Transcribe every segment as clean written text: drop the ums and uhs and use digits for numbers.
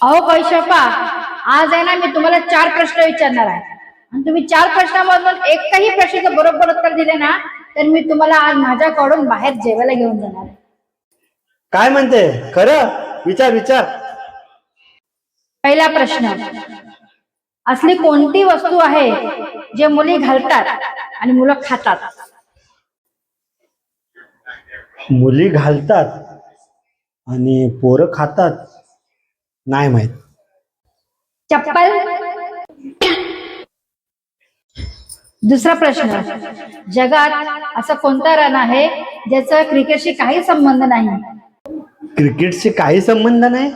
अहो कैशोपा, आज आहे ना मी तुम्हाला 4 प्रश्न विचारणार आहे आणि तुम्ही 4 प्रश्नांमधून एकही प्रश्नाचं बरोबर उत्तर दिले ना तर मी तुम्हाला आज माझ्याकडून बाहेर जेवायला घेऊन जाणार आहे. काय म्हणते खरं? विचार विचार. पहिला प्रश्न, असली कोणती वस्तू आहे जे मुली घालतात आणि मुलं खातात? मुली घालतात आणि पोरं खातात? नाही माहित. चप्पल. दुसरा प्रश्न, जगात असा कोणता रन आहे ज्याचा क्रिकेटशी काही संबंध नाही? क्रिकेटशी काही संबंध नाही?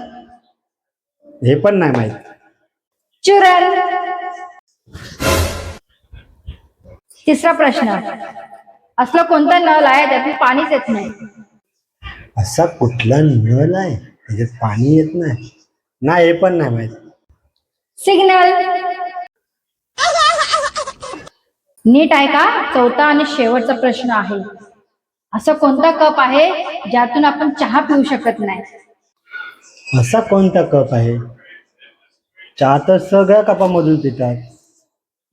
हे पण नाही माहित. चुरल. तिसरा प्रश्न, असलं कोणता नळ आहे त्यातून पाणीच येत नाही? असा कुठला नळ आहे त्याच्यात पाणी येत नाही? नाही, हे पण नाही माहित. सिग्नल. नीट आहे का? चौथा आणि शेवटचा प्रश्न आहे, असं कोणता कप आहे ज्यातून आपण चहा पिऊ शकत नाही? असा कोणता कप आहे? चहा तर सगळ्या कपामधून पितात.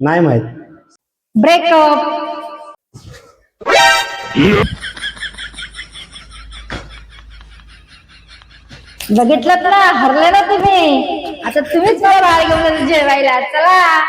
नाही माहित. ब्रेकअप. बघितलं ना, हरले ना तुम्ही. आता तुम्हीच मला बाहेर घेऊन जेवायला चला.